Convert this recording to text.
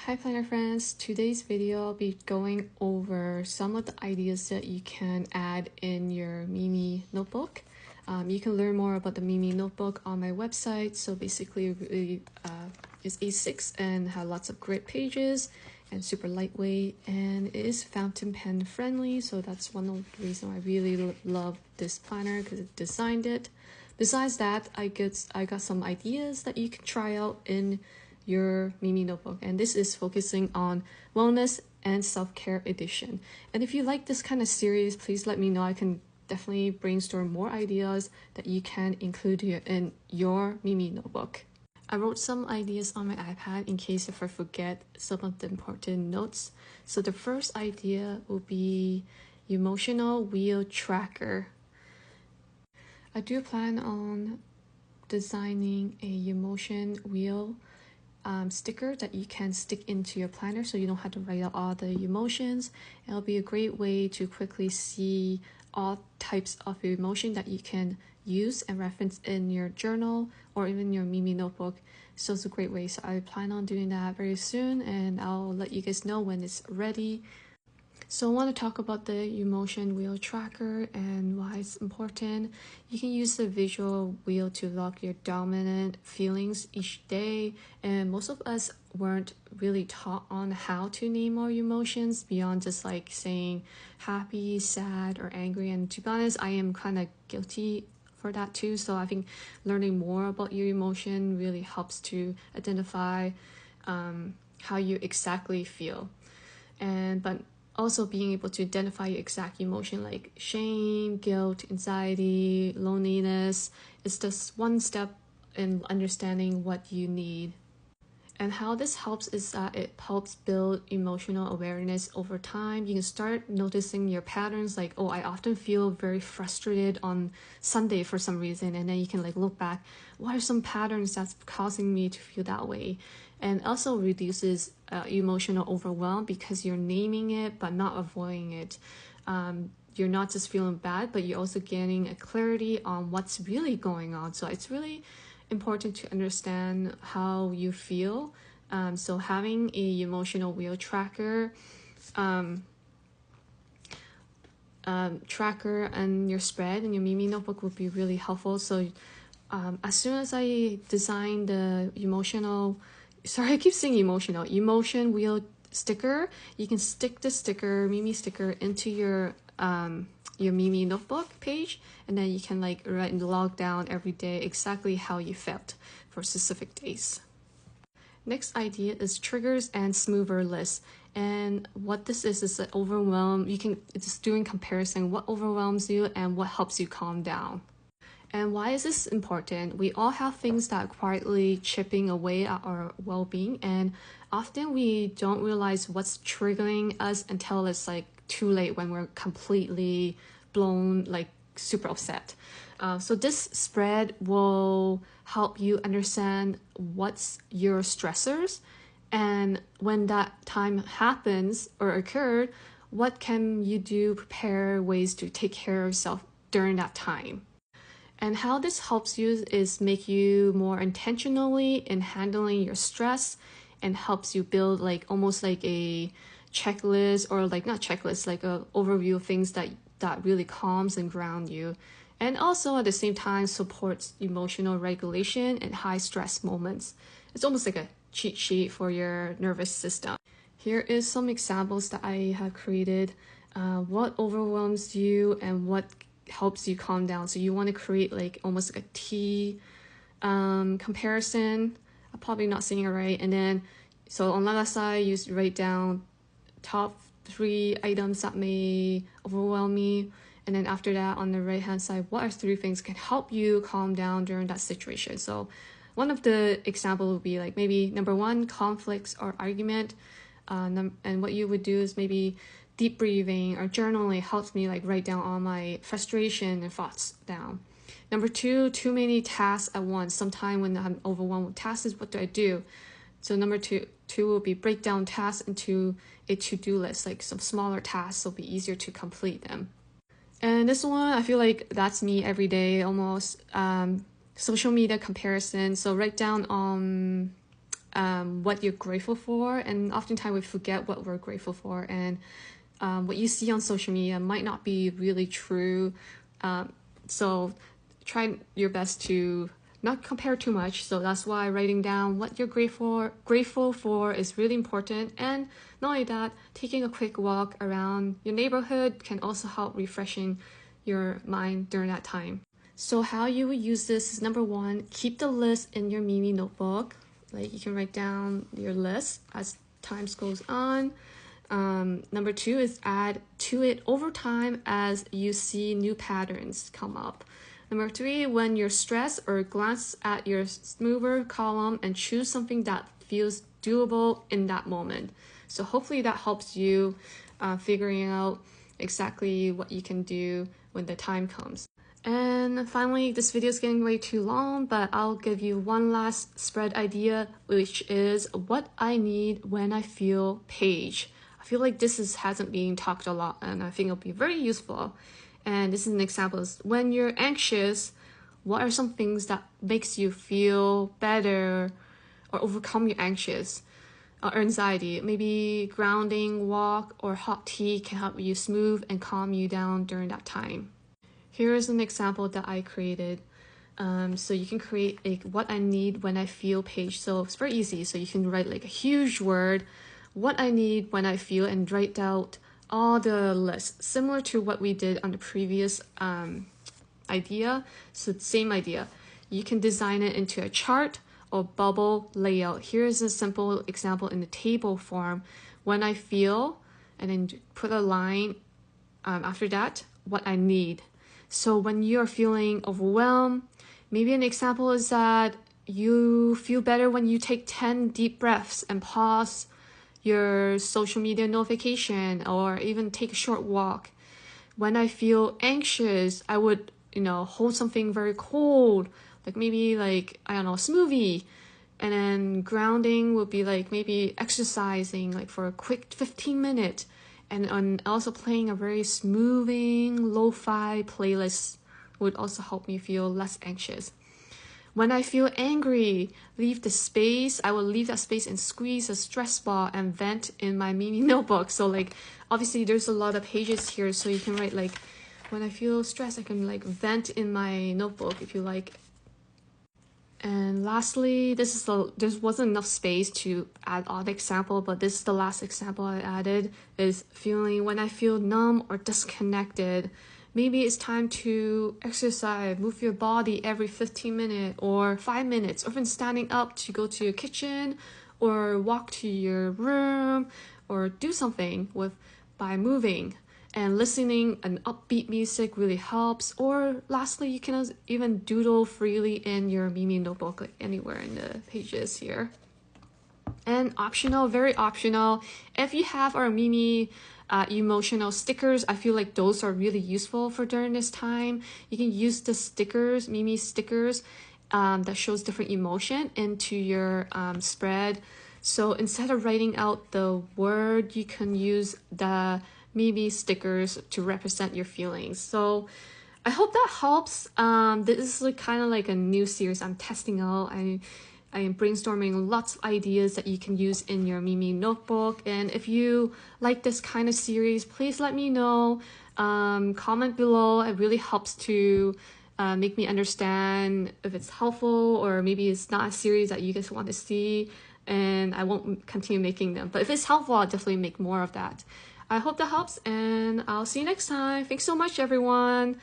Hi planner friends, today's video I'll be going over some of the ideas that you can add in your Mimi notebook. You can learn more about the Mimi notebook on my website. So basically it's A6 and have lots of great pages and super lightweight, and it is fountain pen friendly. So that's one of the reasons I really love this planner, because it designed it. Besides that, I got some ideas that you can try out in your Mimi notebook, and this is focusing on wellness and self-care edition. And if you like this kind of series, please let me know. I can definitely brainstorm more ideas that you can include here in your Mimi notebook. I wrote some ideas on my iPad in case if I forget some of the important notes. So the first idea will be emotional wheel tracker. I do plan on designing a emotion wheel sticker that you can stick into your planner, so you don't have to write out all the emotions. It'll be a great way to quickly see all types of emotion that you can use and reference in your journal or even your Mimi notebook. So it's a great way. So I plan on doing that very soon, and I'll let you guys know when it's ready. So I want to talk about the emotion wheel tracker and why it's important. You can use the visual wheel to log your dominant feelings each day, and most of us weren't really taught on how to name our emotions beyond just like saying happy, sad, or angry. And to be honest, I am kind of guilty for that too. So I think learning more about your emotion really helps to identify how you exactly feel. But also being able to identify your exact emotion like shame, guilt, anxiety, loneliness is just one step in understanding what you need. And how this helps is that it helps build emotional awareness over time. You can start noticing your patterns, like, oh, I often feel very frustrated on Sunday for some reason. And then you can like look back, what are some patterns that's causing me to feel that way? And also reduces emotional overwhelm because you're naming it but not avoiding it. You're not just feeling bad, but you're also getting a clarity on what's really going on. So it's really important to understand how you feel. So having a emotional wheel tracker and your spread and your Mimi notebook would be really helpful. So as soon as I design the I keep saying emotion wheel sticker, you can stick the sticker, Mimi sticker, into your Mimi notebook page, and then you can like write and log down every day exactly how you felt for specific days. Next idea is triggers and smoother lists. And what this is an overwhelm. It's doing comparison, what overwhelms you and what helps you calm down. And why is this important? We all have things that are quietly chipping away at our well-being, and often we don't realize what's triggering us until it's like too late, when we're completely blown, like super upset. So this spread will help you understand what's your stressors, and when that time happens or occurred, what can you do, prepare ways to take care of yourself during that time. And how this helps you is make you more intentionally in handling your stress, and helps you build like almost like a checklist, or like not checklist, like a overview of things that really calms and ground you. And also at the same time supports emotional regulation in high stress moments. It's almost like a cheat sheet for your nervous system. Here is some examples that I have created. What overwhelms you and what helps you calm down. So you want to create like almost like a T comparison. I'm probably not saying it right. And then so on the left side, you write down top 3 items that may overwhelm me. And then after that, on the right hand side, what are 3 things can help you calm down during that situation? So one of the example would be like maybe number 1, conflicts or argument. And what you would do is maybe deep breathing or journaling helps me like write down all my frustration and thoughts down. Number 2, too many tasks at once. Sometime when I'm overwhelmed with tasks, what do I do? So number two will be break down tasks into a to-do list, like some smaller tasks, so it'll be easier to complete them. And this one, I feel like that's me every day almost. Social media comparison. So write down what you're grateful for, and oftentimes we forget what we're grateful for, and what you see on social media might not be really true. So try your best to not compare too much. So that's why writing down what you're grateful for is really important. And not only that, taking a quick walk around your neighborhood can also help refreshing your mind during that time. So how you would use this is, number one, keep the list in your Mimi notebook. Like, you can write down your list as times goes on. Number two is add to it over time as you see new patterns come up. Number three, when you're stressed, or glance at your smoother column and choose something that feels doable in that moment. So hopefully that helps you figuring out exactly what you can do when the time comes. And finally, this video is getting way too long, but I'll give you one last spread idea, which is what I need when I feel page. I feel like this hasn't been talked a lot, and I think it'll be very useful. And this is an example. When you're anxious, what are some things that makes you feel better or overcome your anxious or anxiety? Maybe grounding, walk, or hot tea can help you smooth and calm you down during that time. Here is an example that I created. So you can create a what I need when I feel page. So it's very easy. So you can write like a huge word, what I need when I feel, and write out all the lists, similar to what we did on the previous idea. So same idea. You can design it into a chart or bubble layout. Here's a simple example in the table form. When I feel, and then put a line after that, what I need. So when you're feeling overwhelmed, maybe an example is that you feel better when you take 10 deep breaths and pause your social media notification, or even take a short walk. When I feel anxious, I would, hold something very cold, like maybe a smoothie. And then grounding would be like maybe exercising like for a quick 15 minutes. And also playing a very smoothing lo-fi playlist would also help me feel less anxious. When I feel angry, leave the space. I will leave that space and squeeze a stress ball and vent in my Mimi notebook. So obviously there's a lot of pages here, so you can write when I feel stressed, I can vent in my notebook if you like. And lastly, there wasn't enough space to add all the example, but this is the last example I added, is feeling when I feel numb or disconnected. Maybe it's time to exercise, move your body every 15 minutes or 5 minutes, or even standing up to go to your kitchen or walk to your room, or do something by moving. And listening an upbeat music really helps. Or lastly, you can even doodle freely in your Mimi notebook, anywhere in the pages here. And optional, very optional, if you have our Mimi emotional stickers, I feel like those are really useful for during this time. You can use the stickers, Mimi stickers, that shows different emotion into your spread. So instead of writing out the word, you can use the Mimi stickers to represent your feelings. So I hope that helps. This is kind of like a new series I'm testing out. I am brainstorming lots of ideas that you can use in your Mimi notebook. And if you like this kind of series, please let me know. Comment below. It really helps to make me understand if it's helpful, or maybe it's not a series that you guys want to see, and I won't continue making them. But if it's helpful, I'll definitely make more of that. I hope that helps, and I'll see you next time. Thanks so much, everyone.